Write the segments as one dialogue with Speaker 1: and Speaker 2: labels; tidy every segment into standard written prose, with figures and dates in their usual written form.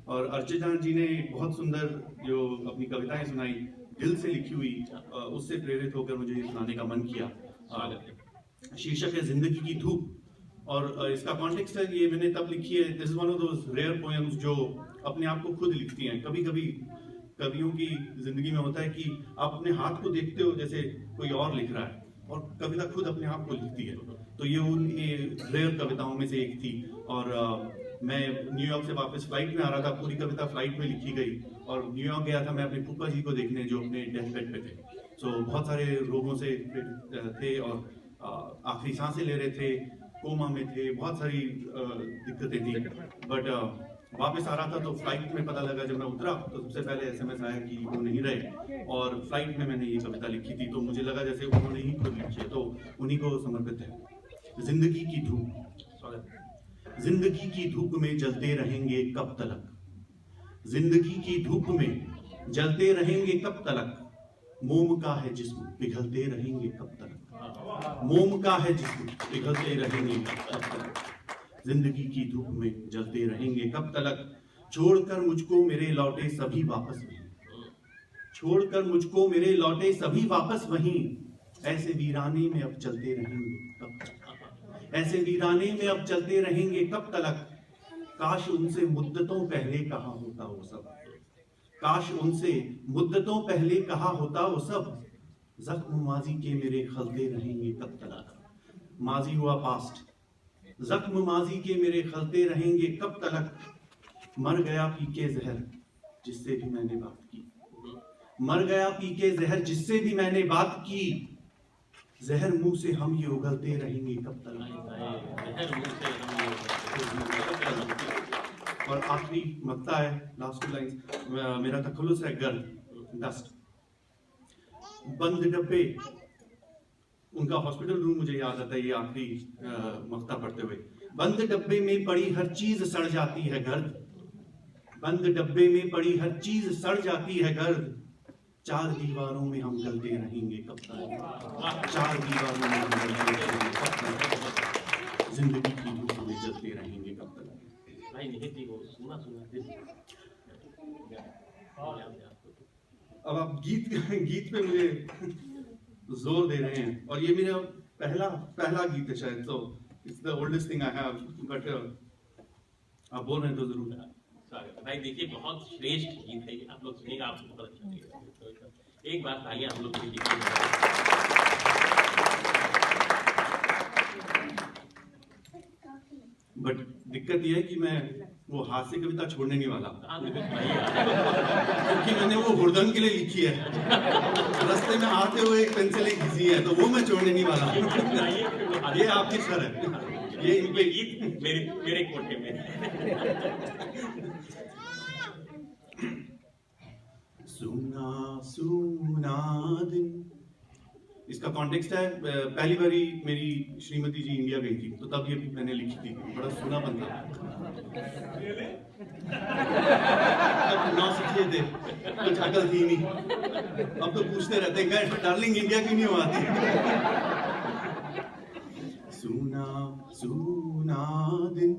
Speaker 1: और अर्चिता जी ने एक बहुत सुंदर जो अपनी कविताएं सुनाई, दिल से लिखी हुई, उससे प्रेरित होकर मुझे ये सुनाने का मन किया। शीर्षक है जिंदगी की धूप, और इसका कॉन्टेक्स्ट है कि ये मैंने तब लिखी है, this is one of those rare poems जो अपने आप को खुद लिखती हैं। कभी कभी कवियों की जिंदगी में होता है कि आप अपने हाथ को देखते हो जैसे कोई और लिख रहा है, और कविता खुद अपने आप को लिखती है। तो ये उन रेयर कविताओं में से एक थी। और मैं न्यूयॉर्क से वापस फ्लाइट में आ रहा था, पूरी कविता फ्लाइट में लिखी गई। और न्यूयॉर्क गया था मैं अपने फूफा जी को देखने जो अपने डेथ बेड पे थे। सो बहुत सारे रोगों से थे और आखिरी सांसें ले रहे थे, कोमा में थे, बहुत सारी दिक्कतें थी। बट वापस आ रहा था तो फ्लाइट में पता लगा, जब मैं उतरा तो सबसे पहले एसएमएस आया कि वो नहीं रहे, और फ्लाइट में मैंने ये कविता लिखी थी। तो मुझे लगा जैसे उन्होंने ही खुद लिखी है, तो उन्हीं को समर्पित है। जिंदगी की धूप। जिंदगी की धूप में जलते रहेंगे कब तलक, जिंदगी की धूप में जलते रहेंगे कब तलक, मोम का है जिस्म पिघलते रहेंगे कब तलक, मोम का है जिस्म पिघलते रहेंगे कब तलक, जिंदगी की धूप में जलते रहेंगे कब तलक, छोड़कर मुझको मेरे लौटे सभी वापस वहीं, छोड़कर मुझको मेरे लौटे सभी वापस वहीं, ऐसे वीराने में अब चलते रहेंगे कब तलक, ऐसे वीराने में अब चलते रहेंगे कब तलक, काश उनसे मुद्दतों पहले कहा होता वो सब, काश उनसे मुद्दतों पहले कहा होता वो सब, जख्म माजी के मेरे खलते रहेंगे कब तलक, माजी हुआ पास्ट, जख्म माजी के मेरे खलते रहेंगे कब तलक, मर गया पी के जहर जिससे भी मैंने बात की, मर गया पी के जहर जिससे भी मैंने बात की, जहर मुंह से हम ही उगलते रहेंगे कब तलक। और आखिरी मक्ता है, लास्ट टू लाइंस, मेरा तखल्लुस है गर्द, डस्ट। बंद डब्बे, उनका हॉस्पिटल रूम मुझे याद आता है ये आखिरी मक्ता पढ़ते हुए। बंद डब्बे में पड़ी हर चीज सड़ जाती है गर्द, बंद डब्बे में पड़ी हर चीज सड़ जाती है गर्द, चार दीवारों में हम गलते रहेंगे कब तक, चार दीवारों में हम गलते रहेंगे कब तक, जिंदगी की धूप में जलते रहेंगे कब तक। अब आप गीत पे मुझे जोर दे रहे हैं, और ये मेरा पहला गीत है शायद, तो it's the oldest thing I have, but आप बोल रहे हैं तो जरूर।
Speaker 2: भाई देखिए, बहुत श्रेष्ठ गीत है, आप लोग सुनिएगा, आपको बहुत अच्छा लगेगा। एक बार तालियां हम लोग के लिए।
Speaker 1: बट दिक्कत यह है कि मैं वो हास्य कविता छोड़ने नहीं वाला, क्योंकि मैंने वो हुड़दंग के लिए लिखी है, रास्ते में आते हुए एक पेंसिल घिसी है, तो वो मैं छोड़ने नहीं वाला। ये आपकी सर है, ये इनके
Speaker 2: गीत मेरे कोटे में।
Speaker 1: सुना सुना दिन, इसका कॉन्टेक्स्ट है, पहली बारी मेरी श्रीमती जी इंडिया गई थी, तो तब ये मैंने लिखी थी, बड़ा सुनापन था। तब 9 सीखे थे, कुछ अकल थी नहीं, अब तो पूछते रहते हैं डार्लिंग इंडिया क्यों नहीं हो आती। सुना सुना दिन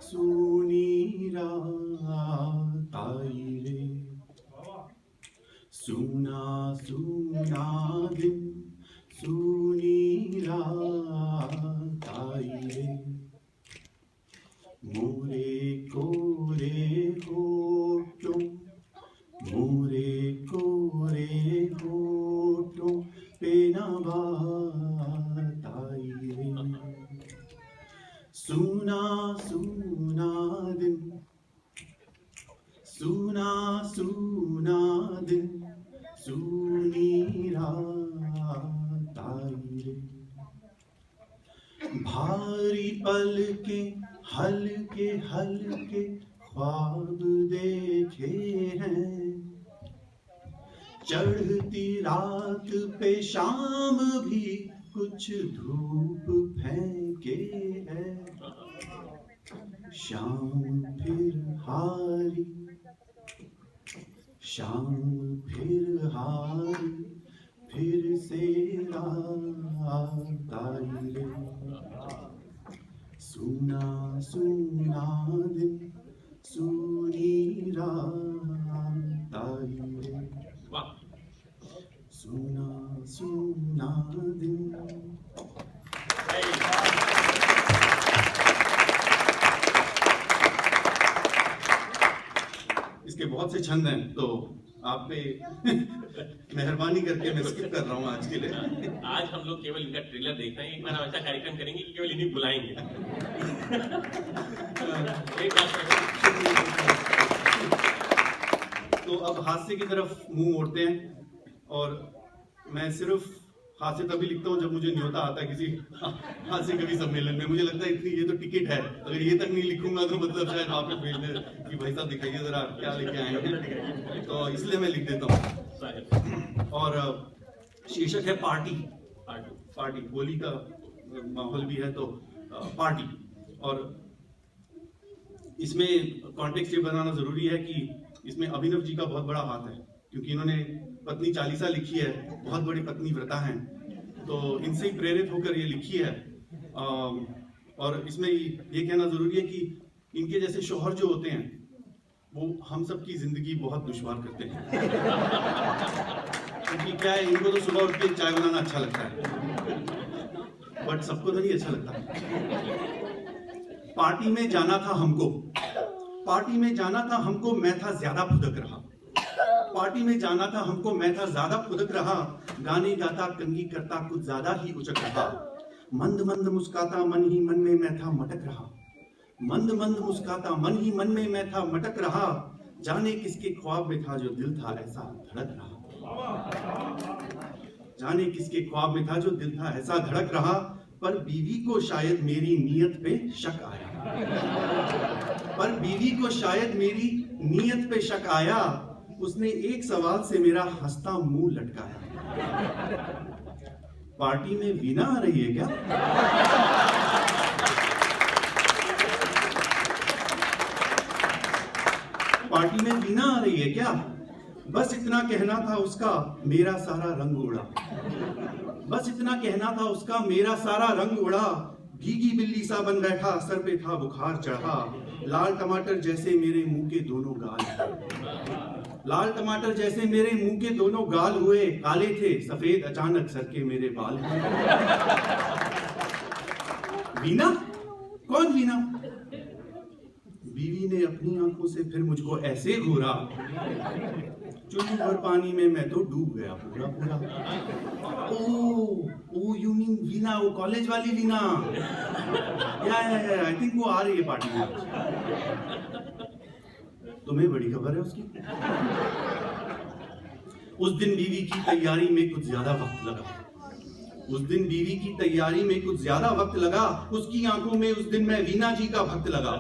Speaker 1: सुनी रात आई रे, सुना सुना दिन सुनी रात आई रे, मोरे कोरे होठों, मोरे कोरे होठों पे ना बात आई रे, सुना सुना दिन, सुना सुना दिन सुनी रात आई रे, भारी पल के हल्के हल्के ख्वाब देखे हैं, चढ़ती रात पे शाम भी कुछ धूप फेंके है, शाम फिर हारी, शाम फिर हारी, फिर से रात आई रे, सुना सुना दिन सुनी ताई रे,
Speaker 2: वाह,
Speaker 1: सुना सुना दिन। इसके बहुत से छंद हैं, तो आप पे मेहरबानी करके मैं स्किप कर रहा हूँ आज के लिए।
Speaker 2: आज हम लोग केवल इनका ट्रेलर देख रहे हैं, एक बार हम ऐसा कार्यक्रम करेंगे कि केवल इन्हीं बुलाएंगे। एक बात
Speaker 1: तो अब हास्य की तरफ मुंह मोड़ते हैं, और मैं सिर्फ हास्य तभी लिखता हूँ जब मुझे न्योता आता है किसी हास्य कवि सम्मेलन में। मुझे लगता है इतनी ये तो टिकट है, अगर ये तक नहीं लिखूंगा तो मतलब शायद वापस भेज दे कि भाई साहब दिखाइए जरा क्या लेके आए हैं, तो इसलिए मैं लिख देता हूँ। और शीर्षक है पार्टी। पार्टी होली का माहौल भी है, तो पार्टी। और इसमें कॉन्टेक्स्ट ये बनाना जरूरी है कि इसमें अभिनव जी का बहुत बड़ा हाथ है, क्योंकि इन्होंने पत्नी चालीसा लिखी है, बहुत बड़ी पत्नी व्रता हैं, तो इनसे ही प्रेरित होकर ये लिखी है। और इसमें ये कहना जरूरी है कि इनके जैसे शौहर जो होते हैं वो हम सब की जिंदगी बहुत दुश्वार करते हैं। क्योंकि क्या है, इनको तो सुबह उठ के चाय बनाना अच्छा लगता है, बट सबको तो नहीं अच्छा लगता। पार्टी में जाना था हमको, पार्टी में जाना था हमको, मैं था ज्यादा फुदक रहा। पार्टी में जाना था हमको, मैं था ज्यादा फुदक रहा। गाने गाता कंगी करता कुछ ज्यादा ही उचक रहा। मंद मंद मुस्काता मन ही मन में मैं था मटक रहा। मंद मंद मुस्काता मन ही मन में मैं था मटक रहा। जाने किसके ख्वाब में था जो दिल था ऐसा धड़क रहा। जाने किसके ख्वाब में था जो दिल था ऐसा धड़क रहा। पर बीवी को शायद मेरी नीयत पे शक आया। पर बीवी को शायद मेरी नीयत पे शक आया। उसने एक सवाल से मेरा हंसता मुंह लटकाया। पार्टी में वीणा आ रही है क्या? पार्टी में वीणा आ रही है क्या? बस इतना कहना था उसका, मेरा सारा रंग उड़ा। बस इतना कहना था उसका, मेरा सारा रंग उड़ा। भीगी बिल्ली सा बन बैठा, सर पे था बुखार चढ़ा। लाल टमाटर जैसे मेरे मुंह के दोनों गाल, लाल टमाटर जैसे मेरे मुंह के दोनों गाल हुए। काले थे सफेद अचानक सर के मेरे बाल हुए। वीणा? कौन वीणा? बीवी ने अपनी आंखों से फिर मुझको ऐसे घूरा, चुल्लू भर पानी में मैं तो डूब गया पूरा पूरा। ओ यू मीन वीणा, वो कॉलेज वाली वीणा? या आई थिंक वो आ रही है पार्टी में। तुम्हें बड़ी खबर है उसकी? उस दिन बीवी की तैयारी में कुछ ज्यादा वक्त लगा। उस दिन बीवी की तैयारी में कुछ ज्यादा वक्त लगा। उसकी आंखों में उस दिन मैं वीणा जी का भक्त लगा।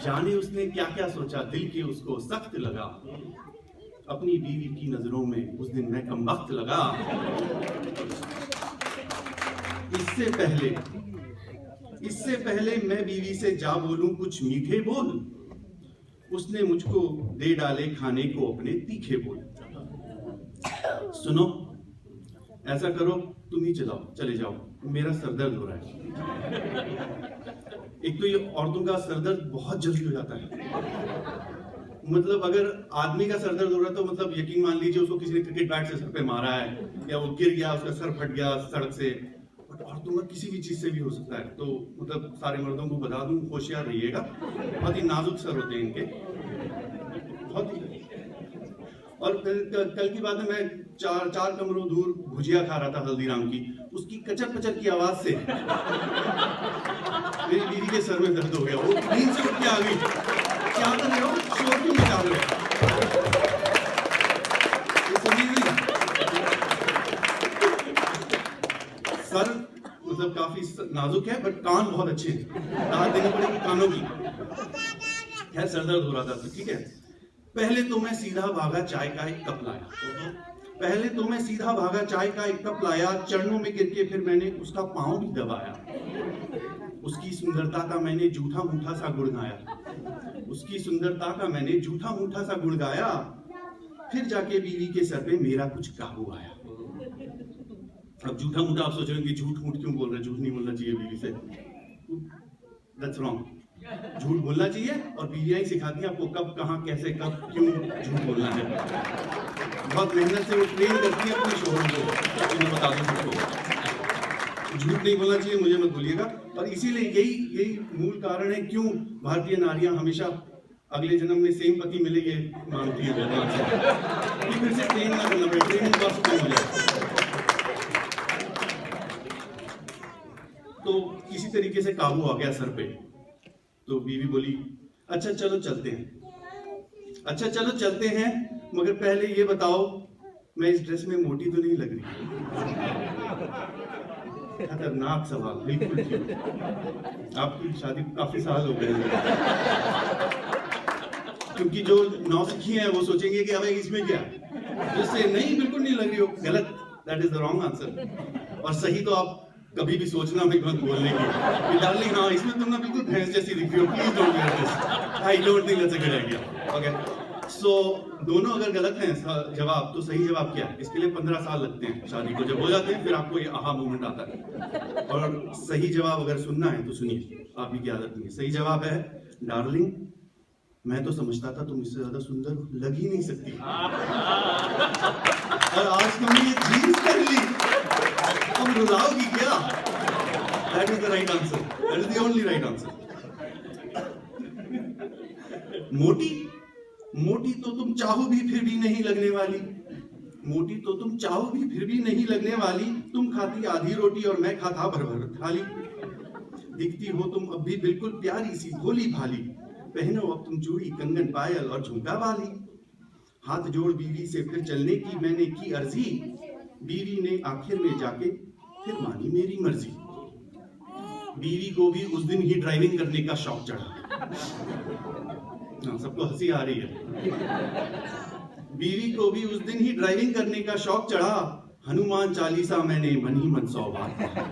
Speaker 1: जाने उसने क्या क्या सोचा, दिल के उसको सख्त लगा। अपनी बीवी की नजरों में उस दिन मैं कम वक्त लगा। इससे पहले मैं बीवी से जा बोलूं कुछ मीठे बोल, उसने मुझको दे डाले खाने को अपने तीखे बोल। सुनो, ऐसा करो तुम ही चले जाओ, मेरा सरदर्द हो रहा है। एक तो ये औरतों का सरदर्द बहुत जल्दी हो जाता है। मतलब अगर आदमी का सरदर्द हो रहा है तो मतलब यकीन मान लीजिए उसको किसी ने क्रिकेट बैट से सर पे मारा है, या वो गिर गया, उसका सर फट गया सड़क से। बट औरतों का किसी भी चीज से भी हो सकता है। तो मतलब सारे मर्दों को बता दूं, होशियार रहिएगा, बहुत ही नाजुक सर होते हैं इनके, बहुत ही। और कल की बात है, मैं चार कमरों दूर भुजिया खा रहा था हल्दीराम की, उसकी कचर पचर की आवाज से मेरी बीवी के सर में दर्द हो गया। वो नींद से उठ के आ गई, क्या कर रहे हो, शोर क्यों मचा रहे हो? सर मतलब काफी नाजुक है, बट कान बहुत अच्छे हैं, दाद देनी पड़ेगी कानों की। खैर सर दर्द हो रहा था, तो ठीक है। पहले तो मैं सीधा भागा चाय का एक कप लाया। पहले तो मैं सीधा भागा चाय का एक कप लाया। चरणों में गिर के फिर मैंने उसका पांव भी दबाया। उसकी सुंदरता का मैंने जूठा मूठा सा गुण गाया। उसकी सुंदरता का मैंने जूठा मूठा सा गुण गाया। फिर जाके बीवी के सर पे मेरा कुछ काबू आया। अब जूठा मूठा आप सोच रहे हैं कि झूठ मूठ क्यों बोल रहे, झूठ नहीं बोलना चाहिए बीवी से, दैट्स रॉन्ग। झूठ बोलना चाहिए और बीवियां ही सिखाती हैं आपको कब, कहां, कैसे, कब, क्यों झूठ बोलना है। बहुत मेहनत से वो ट्रेन करती है अपने शोहरों को कि मैं बता दूं सबको झूठ नहीं बोलना चाहिए, मुझे मत बोलिएगा। और इसीलिए यही मूल कारण है क्यों भारतीय नारियां हमेशा अगले जन्म में सेम पति मिले ये मानती है भगवान से कि फिर से ट्रेन ना करना पड़े, ट्रेनिंग बस कम हो जाए। तो किसी तरीके से काबू आ गया सर पे। तो बीवी बोली अच्छा चलो चलते हैं, अच्छा चलो चलते हैं, मगर पहले ये बताओ मैं इस ड्रेस में मोटी तो नहीं लग रही? खतरनाक सवाल, बिल्कुल ठीक। आपकी शादी को काफी साल हो गए हैं। क्योंकि जो नौसिखी हैं वो सोचेंगे कि अबे इसमें क्या जिससे नहीं, बिल्कुल नहीं लग रही हो, गलत, that is the wrong answer. और सही तो आप कभी भी सोचना मत बोलने की डार्लिंग हाँ इसमें तुम ना बिल्कुल भैंस जैसी दिख रही हो, please don't wear this, I don't think that's a good idea. Okay, so दोनों अगर गलत हैं जवाब, तो सही जवाब क्या है? इसके लिए 15 साल लगते हैं शादी को, जब हो जाते हैं फिर आपको ये आहा मोमेंट आता है। और सही जवाब अगर सुनना है तो सुनिए, आप ही की आदत नहीं है। सही जवाब है डार्लिंग मैं तो समझता था तुम इससे ज्यादा सुंदर लग ही नहीं सकती, और आज तुमने ये जीन्स पहन ली, तुम रुलाओगी क्या? That is the right answer. That is the only right answer. मोटी मोटी तो तुम चाहो भी फिर भी नहीं लगने वाली, मोटी तो तुम चाहो भी फिर भी नहीं लगने वाली, तुम खाती आधी रोटी और मैं खाता भर भर थाली। दिखती हो तुम अब भी बिल्कुल प्यारी सी भोली भाली, पहनो अब तुम चूड़ी कंगन पायल और झुमका वाली। हाथ जोड़ बीवी से फिर चलने की मैंने की अर्जी, बीवी ने आखिर में जाके फिर मानी मेरी मर्जी। बीवी को भी उस दिन ही ड्राइविंग करने का शौक चढ़ा। सबको हंसी आ रही है। बीवी को भी उस दिन ही ड्राइविंग करने का शौक चढ़ा, हनुमान चालीसा मैंने मन ही मन 100 बार पढ़ा।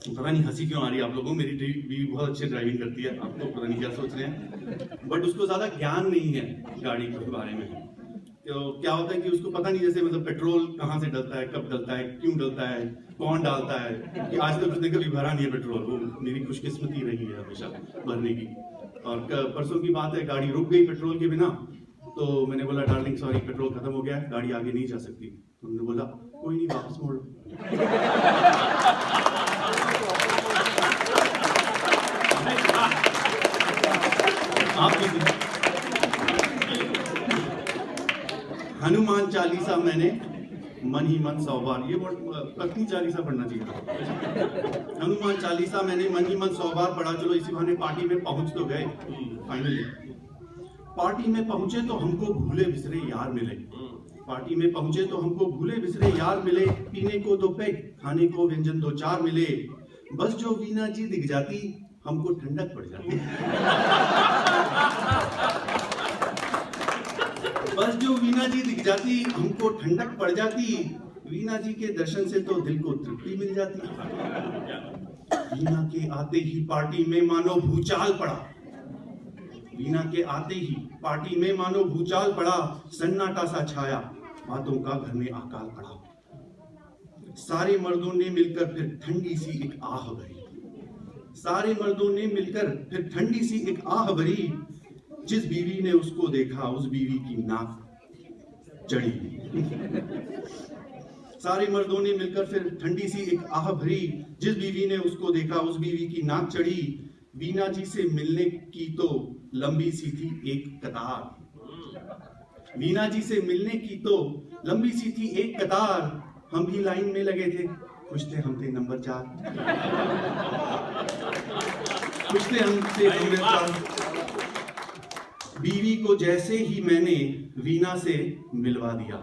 Speaker 1: पता नहीं हंसी क्यों आ रही है आप लोगों को, मेरी बीवी बहुत अच्छी ड्राइविंग करती है, आप तो पता नहीं क्या सोच रहे हैं, बट उसको ज्यादा ज्ञान नहीं है गाड़ी के बारे में। तो क्या होता है कि उसको पता नहीं, जैसे मतलब पेट्रोल कहाँ से डलता है, कब डलता है, क्यों डलता है, कौन डालता है, कि आज तक उसने कभी भरा नहीं है पेट्रोल। वो मेरी खुशकिस्मती रही है हमेशा भरने की। और परसों की बात है, गाड़ी रुक गई पेट्रोल के बिना, तो मैंने बोला डार्लिंग सॉरी पेट्रोल खत्म हो गया है, गाड़ी आगे नहीं जा सकती। तो उन्होंने बोला कोई नहीं वापस मोड़ लो। आप हनुमान चालीसा मैंने मन ही मन 100 बार, ये पत्नी चालीसा पढ़ना चाहिए था। हनुमान चालीसा मैंने मन ही मन 100 बार पढ़ा। चलो इसी बहाने पार्टी में पहुंच तो गए। फाइनली पार्टी में पहुंचे तो हमको भूले बिसरे यार मिले, पार्टी में पहुंचे तो हमको भूले बिसरे यार मिले, पीने को 2 पैग खाने को व्यंजन 2-4 मिले, बस जो वीना जी दिख जाती हमको ठंडक पड़ जाती। बस जो वीना जी दिख जाती हमको ठंडक पड़ जाती, वीना जी के दर्शन से तो दिल को तृप्ति मिल जाती। वीना के आते ही पार्टी में मानो भूचाल पड़ा, वीना के आते ही पार्टी में मानो भूचाल पड़ा, सन्नाटा सा छाया बातों का घर में अकाल पड़ा। सारे मर्दों ने मिलकर फिर ठंडी सी एक आह भरी, सारे मर्दों ने मिलकर फिर ठंडी सी एक आह भरी, जिस बीवी ने उसको देखा उस बीवी की नाक चढ़ी। सारे मर्दों ने मिलकर फिर ठंडी सी एक आह भरी, जिस बीवी ने उसको देखा उस बीवी की नाक चढ़ी। वीना जी से मिलने की तो लंबी सी थी एक कतार, वीना जी से मिलने की तो लंबी सी थी एक कतार, हम भी लाइन में लगे थे, खुश थे हम थे नंबर 4, खुश थे हम थे नंबर 4। बीवी को जैसे ही मैंने वीना से मिलवा दिया,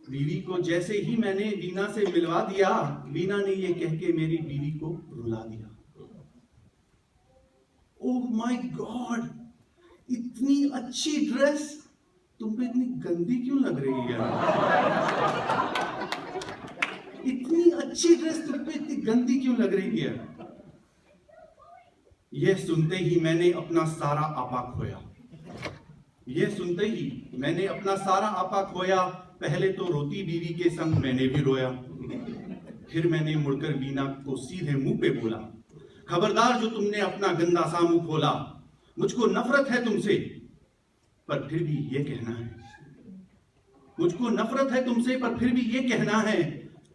Speaker 1: बीवी को जैसे ही मैंने वीना से मिलवा दिया, वीना ने ये कह के मेरी बीवी को रुला दिया। ओह माय गॉड, इतनी अच्छी ड्रेस तुम पे इतनी गंदी क्यों लग रही है? इतनी अच्छी ड्रेस तुम पे इतनी गंदी क्यों लग रही है? यह सुनते ही मैंने अपना सारा आपा खोया, यह सुनते ही मैंने अपना सारा आपा खोया। पहले तो रोती बीवी के संग मैंने भी रोया, फिर मैंने मुड़कर वीना को सीधे मुंह पे बोला, खबरदार जो तुमने अपना गंदा सा मुंह खोला, मुझको नफरत है तुमसे पर फिर भी ये कहना है, मुझको नफरत है तुमसे पर फिर भी ये कहना है,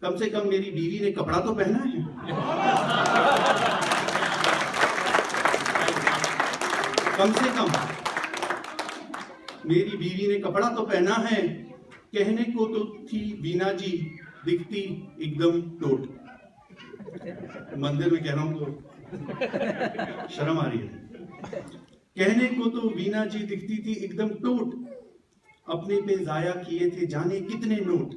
Speaker 1: कम से कम मेरी बीवी ने कपड़ा तो पहना है। कम से कम मेरी बीवी ने कपड़ा तो पहना है। कहने को तो थी वीना जी दिखती एकदम टोट। मंदिर में कह रहा हूं तो शर्म आ रही है। कहने को तो वीना जी दिखती थी एकदम टोट, अपने पे जाया किए थे जाने कितने नोट,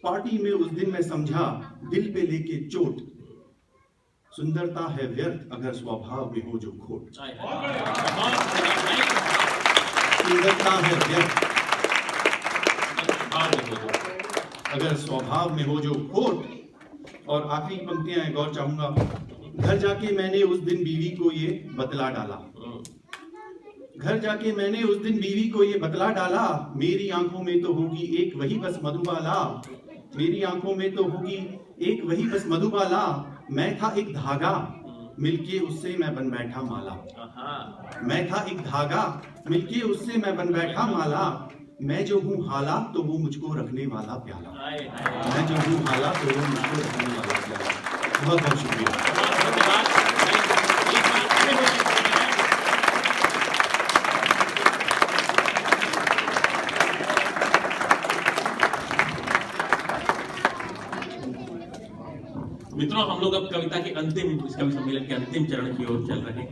Speaker 1: पार्टी में उस दिन मैं समझा दिल पे लेके चोट, सुंदरता है व्यर्थ अगर स्वभाव में हो जो खोट। सुंदरता है व्यर्थ अगर स्वभाव में हो जो खोट। और आखिरी पंक्तियां एक और चाहूंगा। घर जाके मैंने उस दिन बीवी को ये बतला डाला, घर जाके मैंने उस दिन बीवी को ये बतला डाला, मेरी आंखों में तो होगी एक वही बस मधुबाला, मेरी आंखों में तो होगी एक वही बस मधुबाला, मैं था एक धागा मिलके उससे मैं बन बैठा माला, मैं था एक धागा मिलके उससे मैं बन बैठा माला, मैं जो हूँ हाला तो वो मुझको रखने वाला प्याला, मैं जो हूँ हाला तो वो मुझको रखने वाला प्याला। बहुत बहुत शुक्रिया।
Speaker 2: मित्रों, हम लोग अब कविता के अंतिम, इस कवि सम्मेलन के अंतिम चरण की ओर चल रहे हैं।